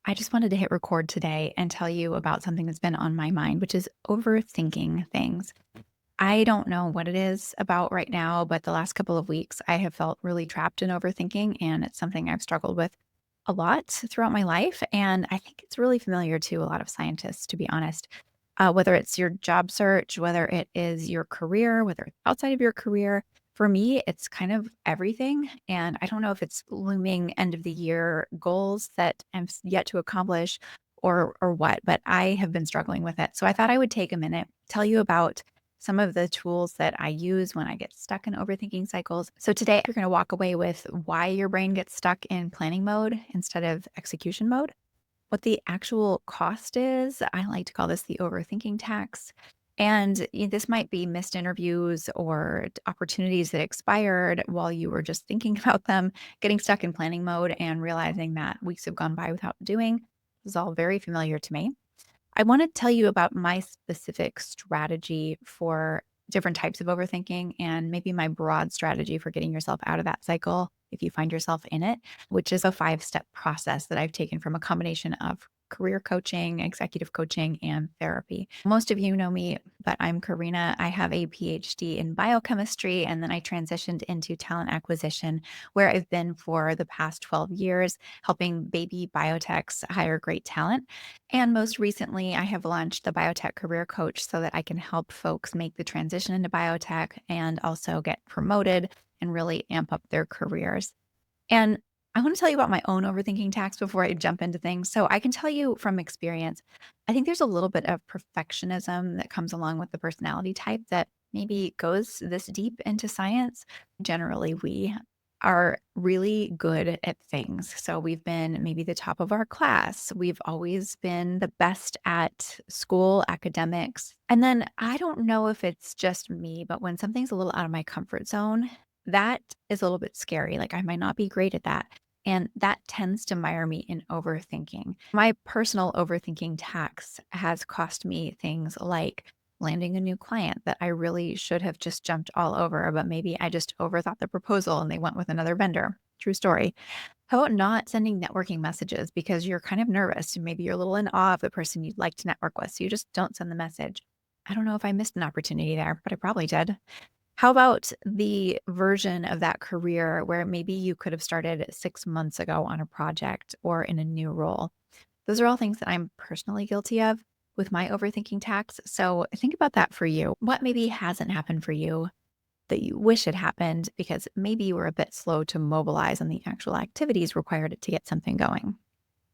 I just wanted to hit record today and tell you about something that's been on my mind, which is overthinking things. I don't know what it is about right now, but the last couple of weeks I have felt really trapped in overthinking, and it's something I've struggled with a lot throughout my life. And I think it's really familiar to a lot of scientists, to be honest. Whether it's your job search, whether it is your career, whether it's outside of your career, for me, it's kind of everything. And I don't know if it's looming end of the year goals that yet to accomplish or what, but I have been struggling with it. So I thought I would take a minute, tell you about some of the tools that I use when I get stuck in overthinking cycles. So today you're going to walk away with why your brain gets stuck in planning mode instead of execution mode, what the actual cost is. I like to call this the overthinking tax. And this might be missed interviews or opportunities that expired while you were just thinking about them, getting stuck in planning mode and realizing that weeks have gone by without doing. This is all very familiar to me. I want to tell you about my specific strategy for different types of overthinking and maybe my broad strategy for getting yourself out of that cycle if you find yourself in it, which is a 5-step process that I've taken from a combination of career coaching, executive coaching, and therapy. Most of you know me, but I'm Karina. I have a PhD in biochemistry, and then I transitioned into talent acquisition, where I've been for the past 12 years, helping baby biotechs hire great talent. And most recently, I have launched the Biotech Career Coach so that I can help folks make the transition into biotech and also get promoted and really amp up their careers. And I want to tell you about my own overthinking tax before I jump into things. So I can tell you from experience, I think there's a little bit of perfectionism that comes along with the personality type that maybe goes this deep into science. Generally, we are really good at things. So we've been maybe the top of our class. We've always been the best at school, academics. And then I don't know if it's just me, but when something's a little out of my comfort zone, that is a little bit scary. Like I might not be great at that. And that tends to mire me in overthinking. My personal overthinking tax has cost me things like landing a new client that I really should have just jumped all over, but maybe I just overthought the proposal and they went with another vendor. True story. How about not sending networking messages because you're kind of nervous? Maybe you're a little in awe of the person you'd like to network with. So you just don't send the message. I don't know if I missed an opportunity there, but I probably did. How about the version of that career where maybe you could have started 6 months ago on a project or in a new role? Those are all things that I'm personally guilty of with my overthinking tax. So think about that for you. What maybe hasn't happened for you that you wish had happened because maybe you were a bit slow to mobilize on the actual activities required to get something going?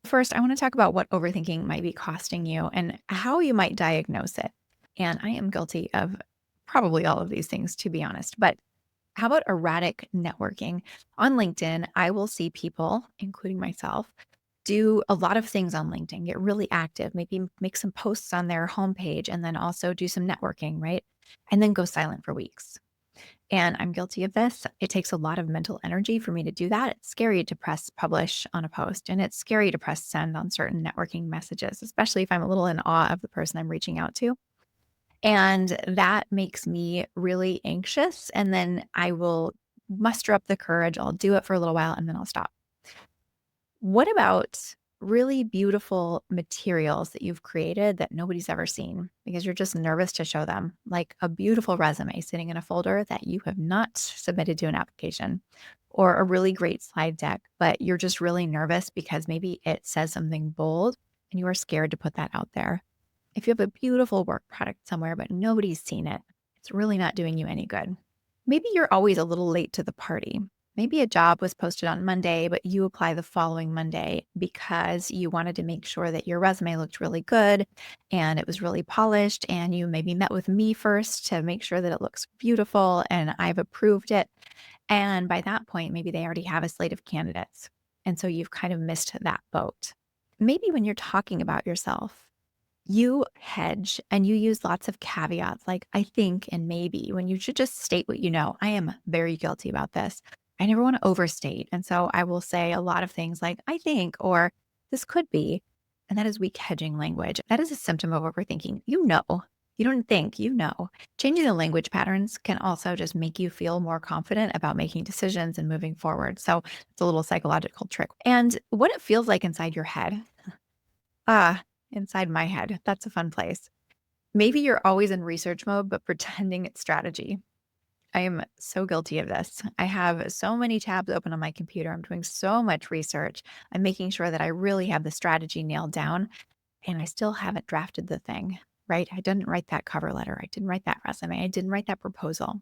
First, I want to talk about what overthinking might be costing you and how you might diagnose it. And I am guilty of probably all of these things, to be honest. But how about erratic networking? On LinkedIn, I will see people, including myself, do a lot of things on LinkedIn, get really active, maybe make some posts on their homepage, and then also do some networking, right? And then go silent for weeks. And I'm guilty of this. It takes a lot of mental energy for me to do that. It's scary to press publish on a post, and it's scary to press send on certain networking messages, especially if I'm a little in awe of the person I'm reaching out to. And that makes me really anxious. And then I will muster up the courage. I'll do it for a little while and then I'll stop. What about really beautiful materials that you've created that nobody's ever seen because you're just nervous to show them, like a beautiful resume sitting in a folder that you have not submitted to an application, or a really great slide deck, but you're just really nervous because maybe it says something bold and you are scared to put that out there? If you have a beautiful work product somewhere, but nobody's seen it, it's really not doing you any good. Maybe you're always a little late to the party. Maybe a job was posted on Monday, but you apply the following Monday because you wanted to make sure that your resume looked really good and it was really polished. And you maybe met with me first to make sure that it looks beautiful and I've approved it. And by that point, maybe they already have a slate of candidates. And so you've kind of missed that boat. Maybe when you're talking about yourself, you hedge and you use lots of caveats like I think and maybe when you should just state what you know. I am very guilty about this. I never want to overstate. And so I will say a lot of things like I think or this could be. And that is weak hedging language. That is a symptom of overthinking. You know, you don't think, you know. Changing the language patterns can also just make you feel more confident about making decisions and moving forward. So it's a little psychological trick. And what it feels like inside your head. Ah, inside my head. That's a fun place. Maybe you're always in research mode, but pretending it's strategy. I am so guilty of this. I have so many tabs open on my computer. I'm doing so much research. I'm making sure that I really have the strategy nailed down, and I still haven't drafted the thing, right? I didn't write that cover letter. I didn't write that resume. I didn't write that proposal.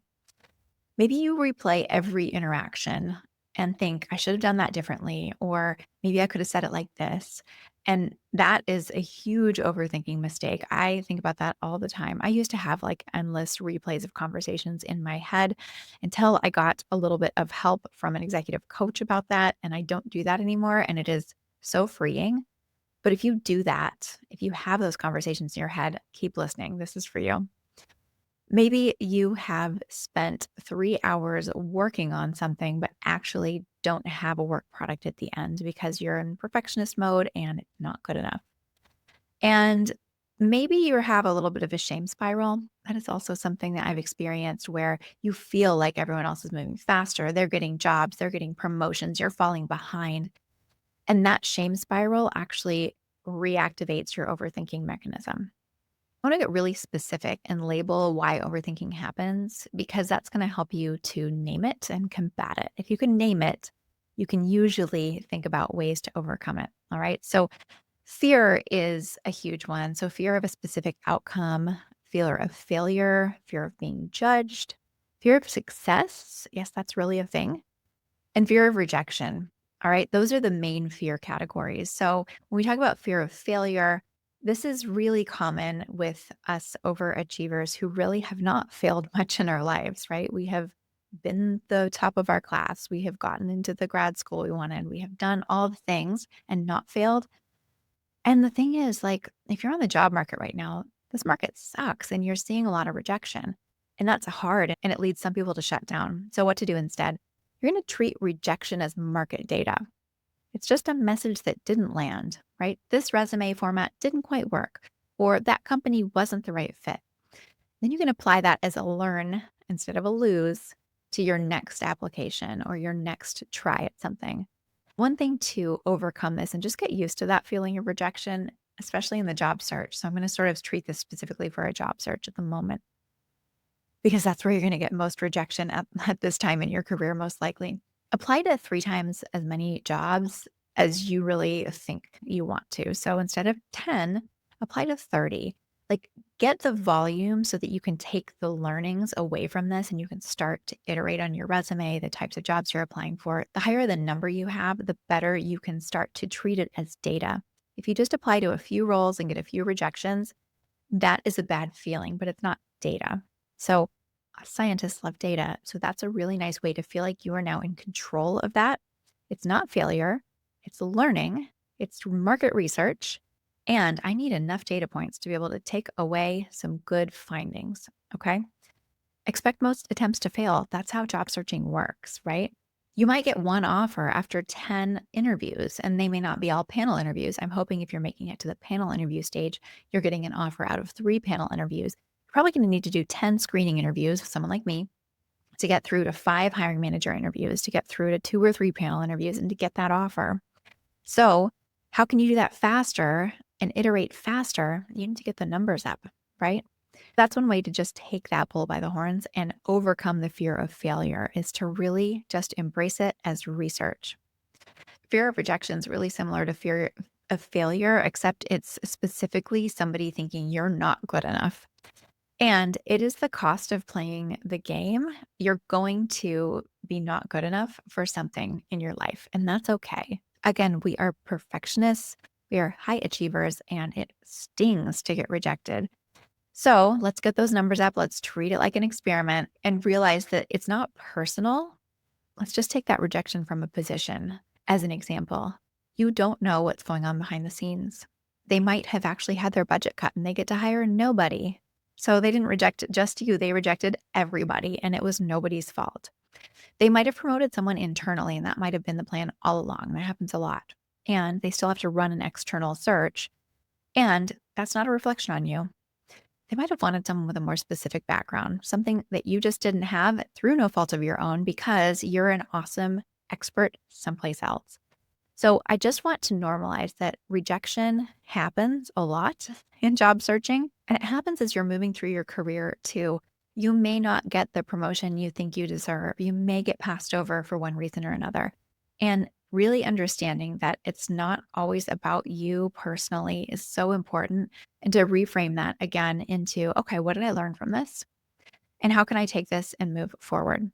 Maybe you replay every interaction and think, I should have done that differently, or maybe I could have said it like this. And that is a huge overthinking mistake. I think about that all the time. I used to have like endless replays of conversations in my head until I got a little bit of help from an executive coach about that. And I don't do that anymore. And it is so freeing. But if you do that, if you have those conversations in your head, keep listening. This is for you. Maybe you have spent 3 hours working on something, but actually don't have a work product at the end because you're in perfectionist mode and it's not good enough. And maybe you have a little bit of a shame spiral. That is also something that I've experienced where you feel like everyone else is moving faster. They're getting jobs, they're getting promotions, you're falling behind. And that shame spiral actually reactivates your overthinking mechanism. I want to get really specific and label why overthinking happens because that's going to help you to name it and combat it. If you can name it, you can usually think about ways to overcome it. All right. So, fear is a huge one. So, fear of a specific outcome, fear of failure, fear of being judged, fear of success. Yes, that's really a thing. And fear of rejection. All right. Those are the main fear categories. So when we talk about fear of failure, this is really common with us overachievers who really have not failed much in our lives, right? We have been the top of our class. We have gotten into the grad school we wanted. We have done all the things and not failed. And the thing is, like, if you're on the job market right now, this market sucks and you're seeing a lot of rejection. And that's hard and it leads some people to shut down. So, what to do instead? You're going to treat rejection as market data. It's just a message that didn't land, right? This resume format didn't quite work, or that company wasn't the right fit. Then you can apply that as a learn instead of a lose to your next application or your next try at something. One thing to overcome this and just get used to that feeling of rejection, especially in the job search. So I'm going to sort of treat this specifically for a job search at the moment, because that's where you're going to get most rejection at this time in your career, most likely. Apply to 3 times as many jobs as you really think you want to. So instead of 10, apply to 30. Like, get the volume so that you can take the learnings away from this and you can start to iterate on your resume, the types of jobs you're applying for. The higher the number you have, the better you can start to treat it as data. If you just apply to a few roles and get a few rejections, that is a bad feeling, but it's not data. So scientists love data. So that's a really nice way to feel like you are now in control of that. It's not failure, it's learning, it's market research. And I need enough data points to be able to take away some good findings. Okay. Expect most attempts to fail. That's how job searching works, right? You might get one offer after 10 interviews, and they may not be all panel interviews. I'm hoping if you're making it to the panel interview stage, you're getting an offer out of 3 panel interviews. You're probably going to need to do 10 screening interviews with someone like me to get through to 5 hiring manager interviews, to get through to 2 or 3 panel interviews, and to get that offer. So, how can you do that faster and iterate faster? You need to get the numbers up, right? That's one way to just take that bull by the horns and overcome the fear of failure, is to really just embrace it as research. Fear of rejection is really similar to fear of failure, except it's specifically somebody thinking you're not good enough. And it is the cost of playing the game. You're going to be not good enough for something in your life, and that's okay. Again, we are perfectionists, we are high achievers, and it stings to get rejected. So let's get those numbers up. Let's treat it like an experiment and realize that it's not personal. Let's just take that rejection from a position as an example. You don't know what's going on behind the scenes. They might have actually had their budget cut and they get to hire nobody. So they didn't reject just you, they rejected everybody, and it was nobody's fault. They might have promoted someone internally, and that might have been the plan all along. That happens a lot. And they still have to run an external search. And that's not a reflection on you. They might have wanted someone with a more specific background, something that you just didn't have through no fault of your own because you're an awesome expert someplace else. So I just want to normalize that rejection happens a lot in job searching, and it happens as you're moving through your career too. You may not get the promotion you think you deserve. You may get passed over for one reason or another. And really understanding that it's not always about you personally is so important. And to reframe that again into, okay, what did I learn from this? And how can I take this and move forward?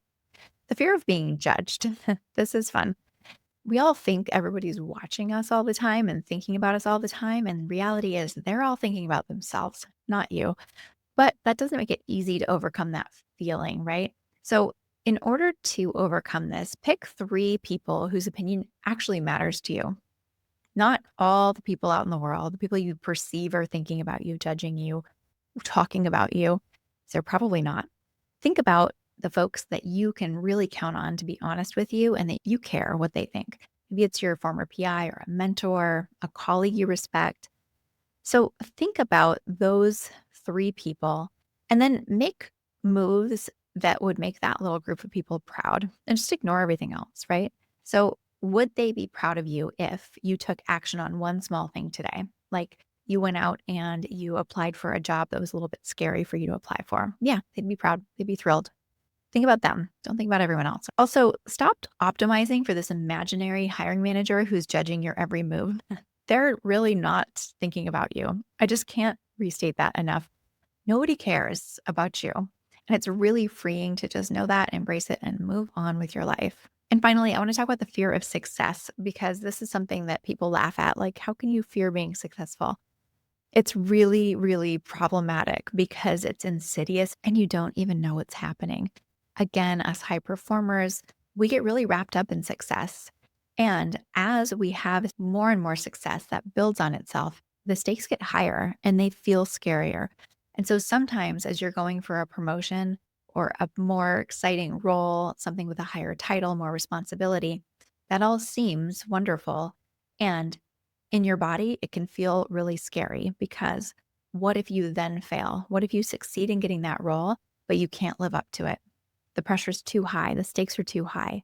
The fear of being judged. This is fun. We all think everybody's watching us all the time and thinking about us all the time. And reality is they're all thinking about themselves, not you. But that doesn't make it easy to overcome that feeling, right? So, in order to overcome this, pick three people whose opinion actually matters to you. Not all the people out in the world, the people you perceive are thinking about you, judging you, talking about you. They're probably not. Think about the folks that you can really count on to be honest with you and that you care what they think. Maybe it's your former PI or a mentor, a colleague you respect. So think about those three people and then make moves that would make that little group of people proud and just ignore everything else, right? So, would they be proud of you if you took action on one small thing today? Like you went out and you applied for a job that was a little bit scary for you to apply for. Yeah, they'd be proud. They'd be thrilled. Think about them. Don't think about everyone else. Also, stop optimizing for this imaginary hiring manager who's judging your every move. They're really not thinking about you. I just can't restate that enough. Nobody cares about you. And it's really freeing to just know that, embrace it, and move on with your life. And finally, I want to talk about the fear of success because this is something that people laugh at. Like, how can you fear being successful? It's really, really problematic because it's insidious and you don't even know what's happening. Again, as high performers, we get really wrapped up in success. And as we have more and more success that builds on itself, the stakes get higher and they feel scarier. And so sometimes, as you're going for a promotion or a more exciting role, something with a higher title, more responsibility, that all seems wonderful. And in your body, it can feel really scary because what if you then fail? What if you succeed in getting that role, but you can't live up to it? The pressure's too high, the stakes are too high.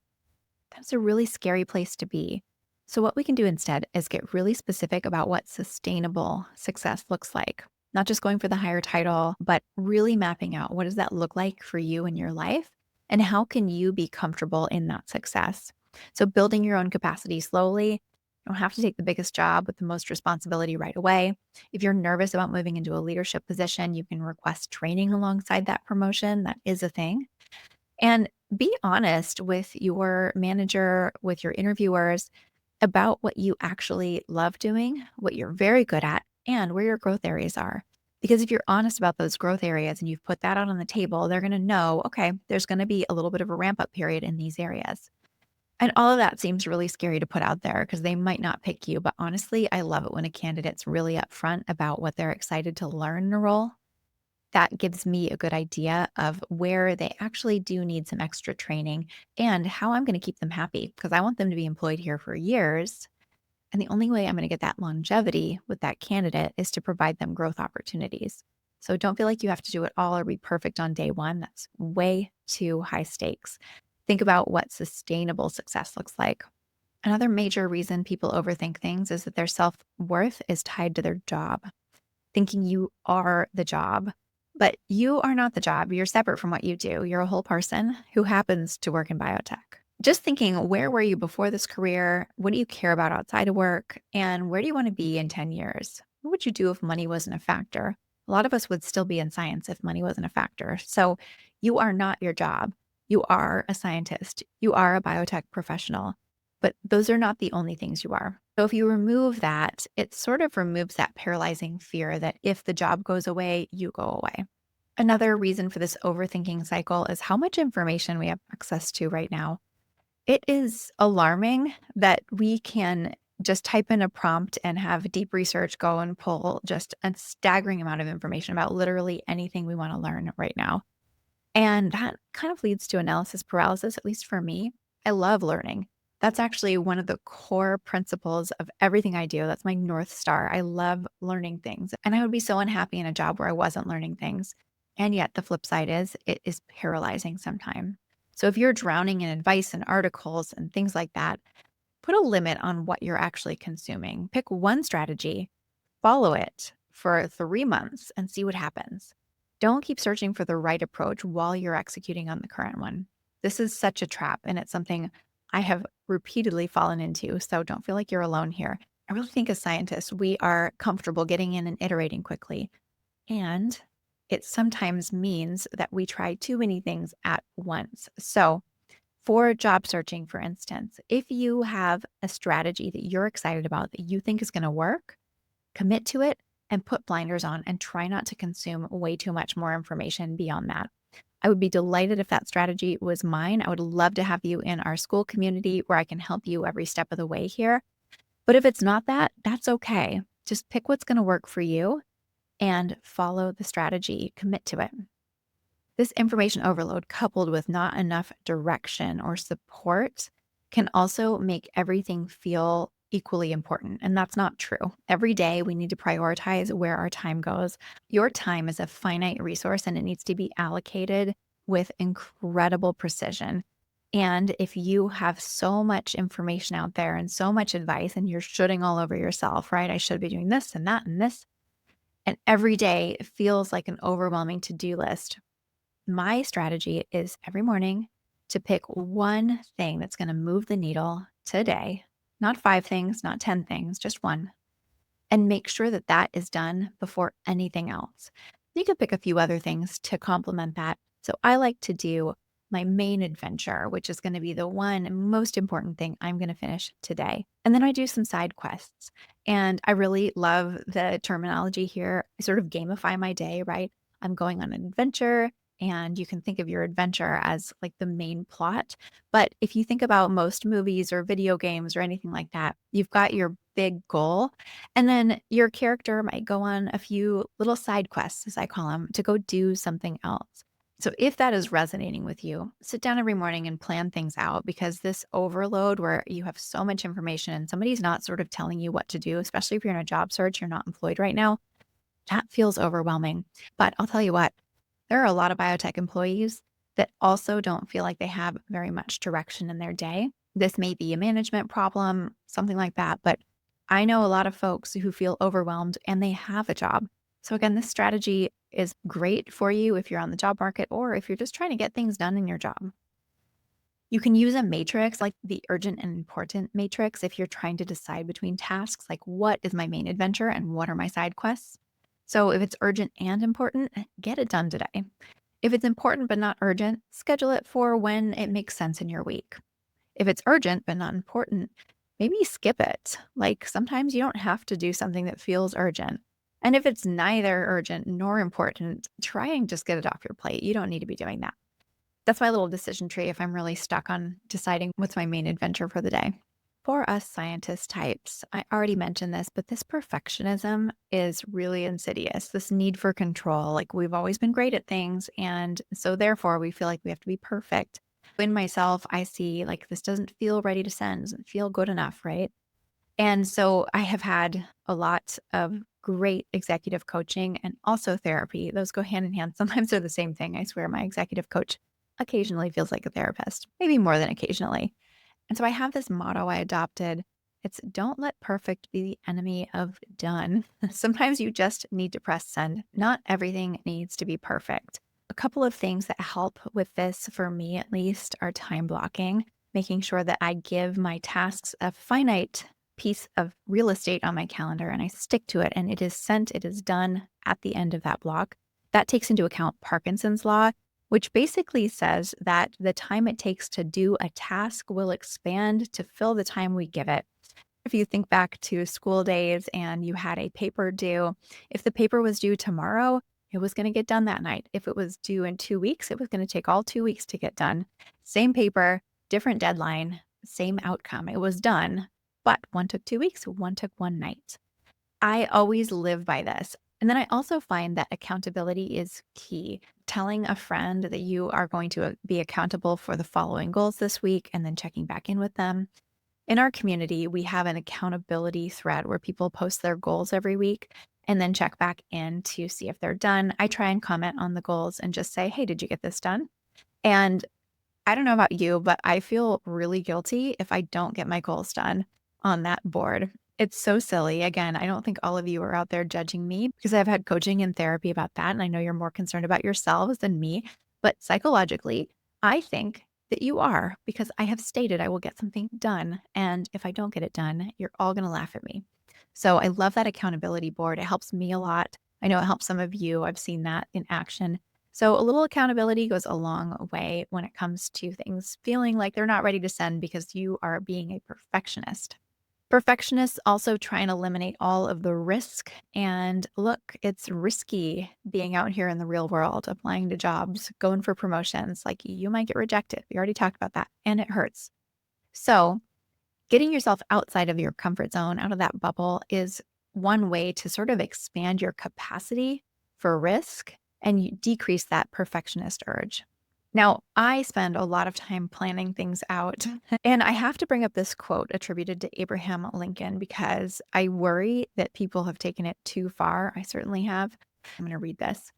That's a really scary place to be. So, what we can do instead is get really specific about what sustainable success looks like. Not just going for the higher title, but really mapping out what does that look like for you in your life and how can you be comfortable in that success. So, building your own capacity slowly. You don't have to take the biggest job with the most responsibility right away. If you're nervous about moving into a leadership position, you can request training alongside that promotion. That is a thing. And be honest with your manager, with your interviewers about what you actually love doing, what you're very good at, and where your growth areas are. Because if you're honest about those growth areas and you've put that out on the table, they're going to know, okay, there's going to be a little bit of a ramp up period in these areas. And all of that seems really scary to put out there because they might not pick you. But honestly, I love it when a candidate's really upfront about what they're excited to learn in a role. That gives me a good idea of where they actually do need some extra training and how I'm going to keep them happy because I want them to be employed here for years. And the only way I'm going to get that longevity with that candidate is to provide them growth opportunities. So don't feel like you have to do it all or be perfect on day one. That's way too high stakes. Think about what sustainable success looks like. Another major reason people overthink things is that their self worth is tied to their job, thinking you are the job. But you are not the job. You're separate from what you do. You're a whole person who happens to work in biotech. Just thinking, where were you before this career? What do you care about outside of work? And where do you want to be in 10 years? What would you do if money wasn't a factor? A lot of us would still be in science if money wasn't a factor. So you are not your job. You are a scientist. You are a biotech professional. But those are not the only things you are. So if you remove that, it sort of removes that paralyzing fear that if the job goes away, you go away. Another reason for this overthinking cycle is how much information we have access to right now. It is alarming that we can just type in a prompt and have deep research go and pull just a staggering amount of information about literally anything we want to learn right now. And that kind of leads to analysis paralysis, at least for me. I love learning. That's actually one of the core principles of everything I do. That's my North Star. I love learning things. And I would be so unhappy in a job where I wasn't learning things. And yet the flip side is it is paralyzing sometimes. So if you're drowning in advice and articles and things like that, Put a limit on what you're actually consuming. Pick one strategy, follow it for 3 months, and see what happens. Don't keep searching for the right approach while you're executing on the current one. This is such a trap, and it's something I have repeatedly fallen into. So don't feel like you're alone here. I really think as scientists, we are comfortable getting in and iterating quickly. And it sometimes means that we try too many things at once. So, for job searching, for instance, if you have a strategy that you're excited about that you think is going to work, commit to it and put blinders on and try not to consume way too much more information beyond that. I would be delighted if that strategy was mine. I would love to have you in our school community where I can help you every step of the way here. But if it's not that, that's okay. Just pick what's going to work for you and follow the strategy, commit to it. This information overload, coupled with not enough direction or support, can also make everything feel equally important. And that's not true. Every day, we need to prioritize where our time goes. Your time is a finite resource and it needs to be allocated with incredible precision. And if you have so much information out there and so much advice, and you're shooting all over yourself, right? I should be doing this and that and this. And every day feels like an overwhelming to do list. My strategy is every morning to pick one thing that's going to move the needle today, not 5 things, not 10 things, just one, and make sure that that is done before anything else. You can pick a few other things to complement that. So I like to do my main adventure, which is going to be the one most important thing I'm going to finish today. And then I do some side quests. And I really love the terminology here. I sort of gamify my day, right? I'm going on an adventure. And you can think of your adventure as like the main plot. But if you think about most movies or video games or anything like that, you've got your big goal. And then your character might go on a few little side quests, as I call them, to go do something else. So if that is resonating with you, sit down every morning and plan things out, because this overload where you have so much information and somebody's not sort of telling you what to do, especially if you're in a job search, you're not employed right now, that feels overwhelming. But I'll tell you what, there are a lot of biotech employees that also don't feel like they have very much direction in their day. This may be a management problem, something like that, but I know a lot of folks who feel overwhelmed and they have a job. So again, this strategy is great for you if you're on the job market or if you're just trying to get things done in your job. You can use a matrix like the urgent and important matrix if you're trying to decide between tasks, like what is my main adventure and what are my side quests. So if it's urgent and important, get it done today. If it's important but not urgent, schedule it for when it makes sense in your week. If it's urgent but not important, maybe skip it. Like sometimes you don't have to do something that feels urgent. And if it's neither urgent nor important, try and just get it off your plate. You don't need to be doing that. That's my little decision tree if I'm really stuck on deciding what's my main adventure for the day. For us scientist types, I already mentioned this, but this perfectionism is really insidious. This need for control. Like we've always been great at things. And so therefore we feel like we have to be perfect. In myself, I see like this doesn't feel ready to send, doesn't feel good enough, right? And so I have had a lot of great executive coaching and also therapy. Those go hand in hand. Sometimes they're the same thing. I swear my executive coach occasionally feels like a therapist, maybe more than occasionally. And so I have this motto I adopted. It's don't let perfect be the enemy of done. Sometimes you just need to press send. Not everything needs to be perfect. A couple of things that help with this, for me at least, are time blocking, making sure that I give my tasks a finite piece of real estate on my calendar and I stick to it and it is sent, it is done at the end of that block. That takes into account Parkinson's law, which basically says that the time it takes to do a task will expand to fill the time we give it. If you think back to school days and you had a paper due, if the paper was due tomorrow, it was going to get done that night. If it was due in 2 weeks, it was going to take all 2 weeks to get done. Same paper, different deadline, same outcome. It was done, but one took 2 weeks, one took one night. I always live by this. And then I also find that accountability is key. Telling a friend that you are going to be accountable for the following goals this week and then checking back in with them. In our community, we have an accountability thread where people post their goals every week and then check back in to see if they're done. I try and comment on the goals and just say, hey, did you get this done? And I don't know about you, but I feel really guilty if I don't get my goals done on that board. It's so silly. Again, I don't think all of you are out there judging me because I've had coaching and therapy about that. And I know you're more concerned about yourselves than me. But psychologically, I think that you are because I have stated I will get something done. And if I don't get it done, you're all going to laugh at me. So I love that accountability board. It helps me a lot. I know it helps some of you. I've seen that in action. So, a little accountability goes a long way when it comes to things feeling like they're not ready to send because you are being a perfectionist. Perfectionists also try and eliminate all of the risk. And look, it's risky being out here in the real world, applying to jobs, going for promotions. Like you might get rejected. We already talked about that, and it hurts. So, getting yourself outside of your comfort zone, out of that bubble, is one way to sort of expand your capacity for risk and you decrease that perfectionist urge. Now, I spend a lot of time planning things out. And I have to bring up this quote attributed to Abraham Lincoln because I worry that people have taken it too far. I certainly have. I'm going to read this.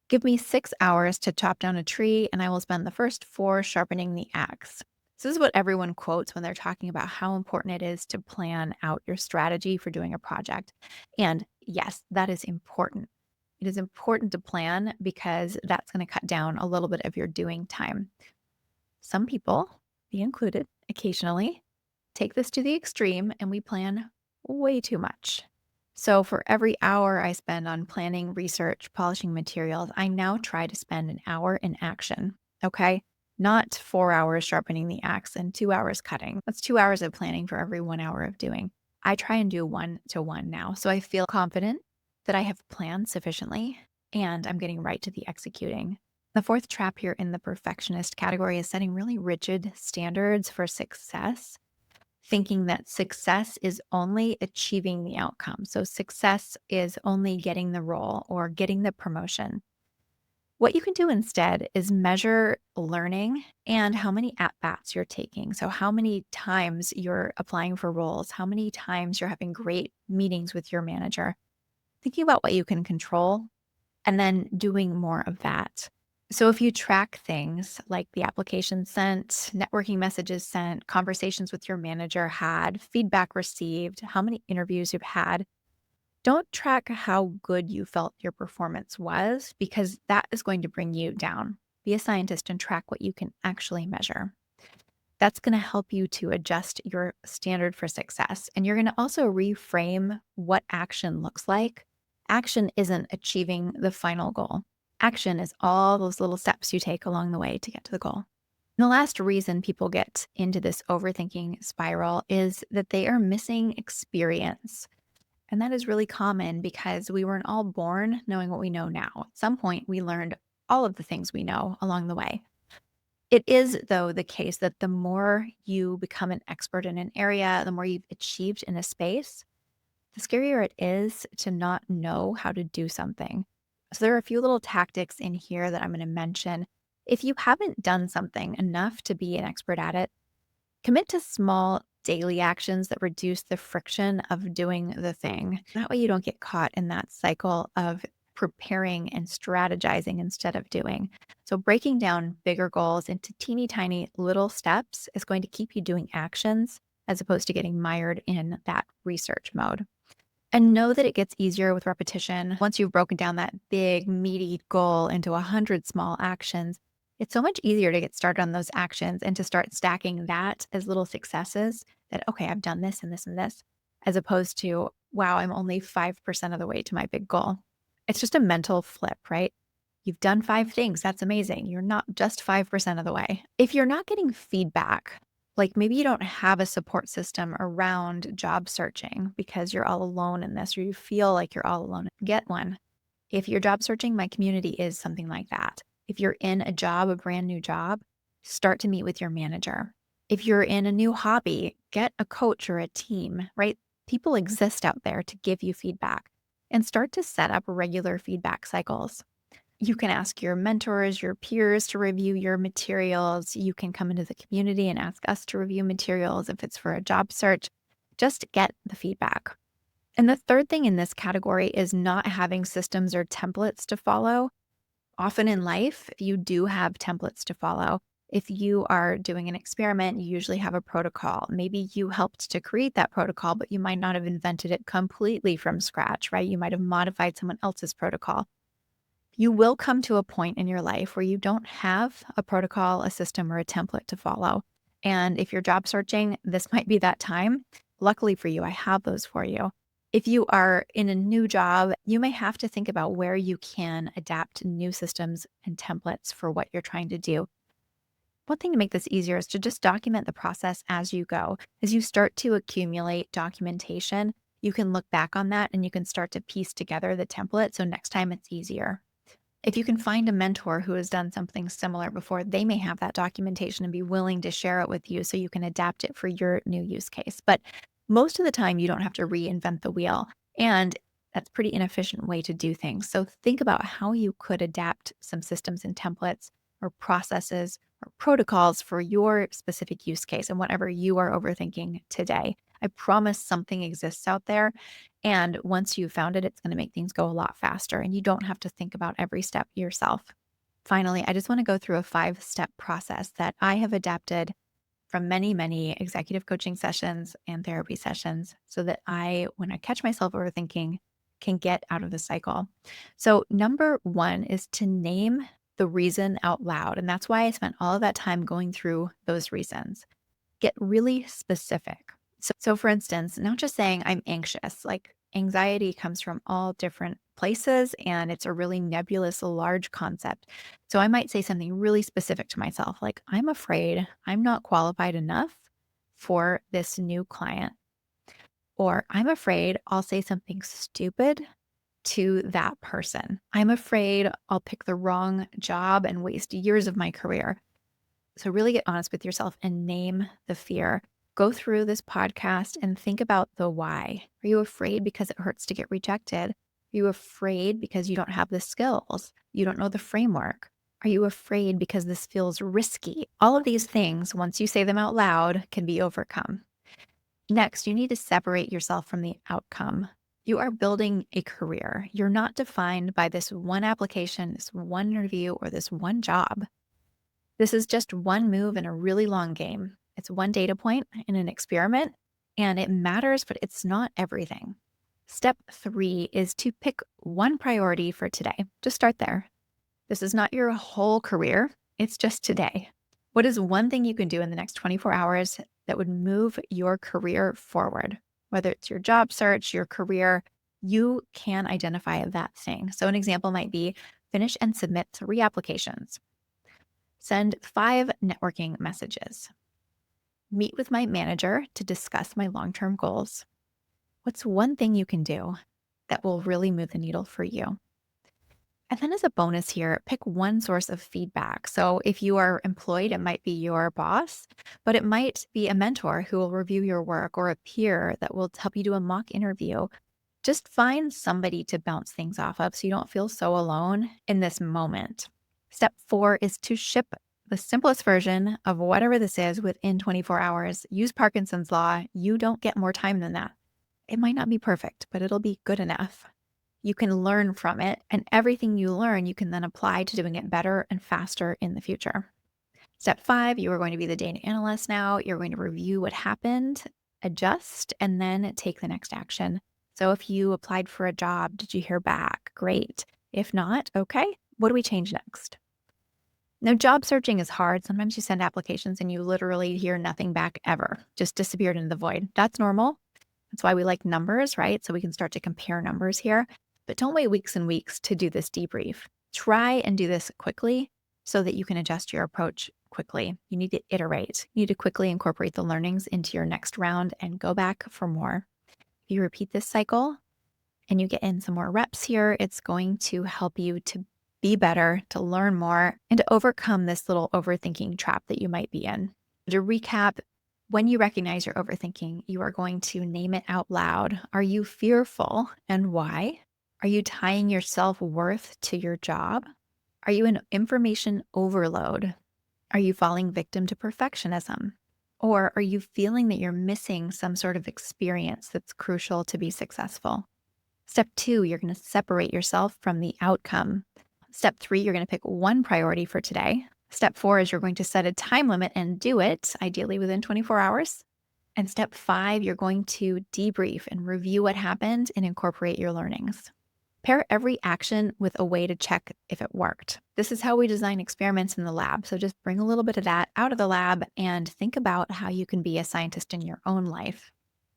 Give me 6 hours to chop down a tree, and I will spend the first 4 sharpening the axe. So this is what everyone quotes when they're talking about how important it is to plan out your strategy for doing a project. And yes, that is important. It is important to plan because that's going to cut down a little bit of your doing time. Some people, me included, occasionally take this to the extreme and we plan way too much. So, for every hour I spend on planning, research, polishing materials, I now try to spend an hour in action. Okay. Not 4 hours sharpening the axe and 2 hours cutting. That's 2 hours of planning for every 1 hour of doing. I try and do 1 to 1 now. So I feel confident that I have planned sufficiently and I'm getting right to the executing. The fourth trap here in the perfectionist category is setting really rigid standards for success, thinking that success is only achieving the outcome. So, success is only getting the role or getting the promotion. What you can do instead is measure learning and how many at bats you're taking. So, how many times you're applying for roles, how many times you're having great meetings with your manager, thinking about what you can control and then doing more of that. So if you track things like the application sent, networking messages sent, conversations with your manager had, feedback received, how many interviews you've had, don't track how good you felt your performance was because that is going to bring you down. Be a scientist and track what you can actually measure. That's going to help you to adjust your standard for success. And you're going to also reframe what action looks like. Action isn't achieving the final goal. Action is all those little steps you take along the way to get to the goal. And the last reason people get into this overthinking spiral is that they are missing experience. And that is really common because we weren't all born knowing what we know now. At some point, we learned all of the things we know along the way. It is, though, the case that the more you become an expert in an area, the more you've achieved in a space, the scarier it is to not know how to do something. So there are a few little tactics in here that I'm going to mention. If you haven't done something enough to be an expert at it, commit to small daily actions that reduce the friction of doing the thing. That way you don't get caught in that cycle of preparing and strategizing instead of doing. So breaking down bigger goals into teeny tiny little steps is going to keep you doing actions as opposed to getting mired in that research mode. And know that it gets easier with repetition. Once you've broken down that big, meaty goal into 100 small actions, it's so much easier to get started on those actions and to start stacking that as little successes that, okay, I've done this and this and this, as opposed to, wow, I'm only 5% of the way to my big goal. It's just a mental flip, right? You've done 5 things. That's amazing. You're not just 5% of the way. If you're not getting feedback, like maybe you don't have a support system around job searching because you're all alone in this, or you feel like you're all alone, get one. If you're job searching, my community is something like that. If you're in a job, a brand new job, start to meet with your manager. If you're in a new hobby, get a coach or a team, right? People exist out there to give you feedback and start to set up regular feedback cycles. You can ask your mentors, your peers to review your materials. You can come into the community and ask us to review materials if it's for a job search. Just get the feedback. And the third thing in this category is not having systems or templates to follow. Often in life, you do have templates to follow. If you are doing an experiment, you usually have a protocol. Maybe you helped to create that protocol, but you might not have invented it completely from scratch, right? You might have modified someone else's protocol. You will come to a point in your life where you don't have a protocol, a system, or a template to follow. And if you're job searching, this might be that time. Luckily for you, I have those for you. If you are in a new job, you may have to think about where you can adapt new systems and templates for what you're trying to do. One thing to make this easier is to just document the process as you go. As you start to accumulate documentation, you can look back on that and you can start to piece together the template. So next time it's easier. If you can find a mentor who has done something similar before, they may have that documentation and be willing to share it with you so you can adapt it for your new use case. But most of the time, you don't have to reinvent the wheel. And that's a pretty inefficient way to do things. So think about how you could adapt some systems and templates or processes or protocols for your specific use case and whatever you are overthinking today. I promise something exists out there. And once you've found it, it's going to make things go a lot faster and you don't have to think about every step yourself. Finally, I just want to go through a 5-step process that I have adapted from many, many executive coaching sessions and therapy sessions so that when I catch myself overthinking, can get out of the cycle. So, number one is to name the reason out loud. And that's why I spent all of that time going through those reasons. Get really specific. So for instance, not just saying I'm anxious, like anxiety comes from all different places and it's a really nebulous, large concept. So I might say something really specific to myself, like I'm afraid I'm not qualified enough for this new client, or I'm afraid I'll say something stupid to that person. I'm afraid I'll pick the wrong job and waste years of my career. So, really get honest with yourself and name the fear. Go through this podcast and think about the why. Are you afraid because it hurts to get rejected? Are you afraid because you don't have the skills? You don't know the framework? Are you afraid because this feels risky? All of these things, once you say them out loud, can be overcome. Next, you need to separate yourself from the outcome. You are building a career. You're not defined by this one application, this one interview, or this one job. This is just one move in a really long game. It's one data point in an experiment, and it matters, but it's not everything. Step 3 is to pick one priority for today. Just start there. This is not your whole career, it's just today. What is one thing you can do in the next 24 hours that would move your career forward? Whether it's your job search, your career, you can identify that thing. So, an example might be finish and submit 3 applications. Send 5 networking messages. Meet with my manager to discuss my long-term goals. What's one thing you can do that will really move the needle for you? And then as a bonus here, pick one source of feedback. So if you are employed, it might be your boss, but it might be a mentor who will review your work or a peer that will help you do a mock interview. Just find somebody to bounce things off of so you don't feel so alone in this moment. Step 4 is to ship the simplest version of whatever this is within 24 hours. Use Parkinson's law. You don't get more time than that. It might not be perfect, but it'll be good enough. You can learn from it, and everything you learn, you can then apply to doing it better and faster in the future. Step 5, you are going to be the data analyst now. You're going to review what happened, adjust, and then take the next action. So if you applied for a job, did you hear back? Great. If not, okay, what do we change next? Now, job searching is hard. Sometimes you send applications and you literally hear nothing back ever, just disappeared into the void. That's normal. That's why we like numbers, right? So we can start to compare numbers here. But don't wait weeks and weeks to do this debrief. Try and do this quickly so that you can adjust your approach quickly. You need to iterate. You need to quickly incorporate the learnings into your next round and go back for more. If you repeat this cycle and you get in some more reps here, it's going to help you to be better, to learn more, and to overcome this little overthinking trap that you might be in. To recap, when you recognize you're overthinking, you are going to name it out loud. Are you fearful and why? Are you tying your self-worth to your job? Are you in information overload? Are you falling victim to perfectionism? Or are you feeling that you're missing some sort of experience that's crucial to be successful? Step 2, you're going to separate yourself from the outcome. Step 3, you're going to pick one priority for today. Step 4 is you're going to set a time limit and do it, ideally within 24 hours. And step 5, you're going to debrief and review what happened and incorporate your learnings. Pair every action with a way to check if it worked. This is how we design experiments in the lab. So just bring a little bit of that out of the lab and think about how you can be a scientist in your own life.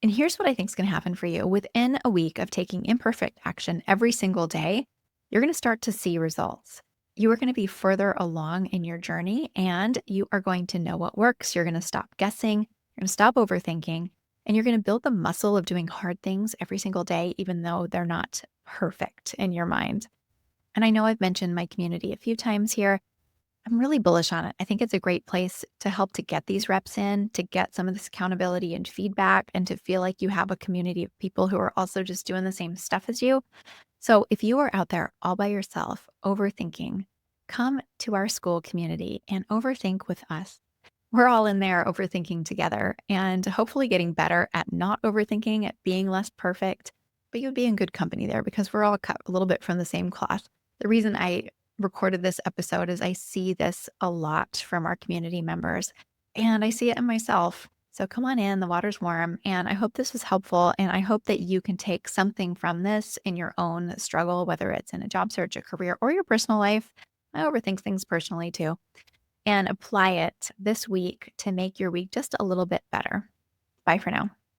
And here's what I think is going to happen for you. Within a week of taking imperfect action every single day, you're going to start to see results. You are going to be further along in your journey and you are going to know what works. You're going to stop guessing, you're going to stop overthinking, and you're going to build the muscle of doing hard things every single day, even though they're not perfect in your mind. And I know I've mentioned my community a few times here. I'm really bullish on it. I think it's a great place to help to get these reps in, to get some of this accountability and feedback, and to feel like you have a community of people who are also just doing the same stuff as you. So if you are out there all by yourself, overthinking, come to our school community and overthink with us. We're all in there overthinking together and hopefully getting better at not overthinking, at being less perfect. But you'd be in good company there because we're all cut a little bit from the same cloth. The reason I recorded this episode is I see this a lot from our community members and I see it in myself. So come on in, the water's warm, and I hope this was helpful. And I hope that you can take something from this in your own struggle, whether it's in a job search, a career, or your personal life. I overthink things personally too, and apply it this week to make your week just a little bit better. Bye for now.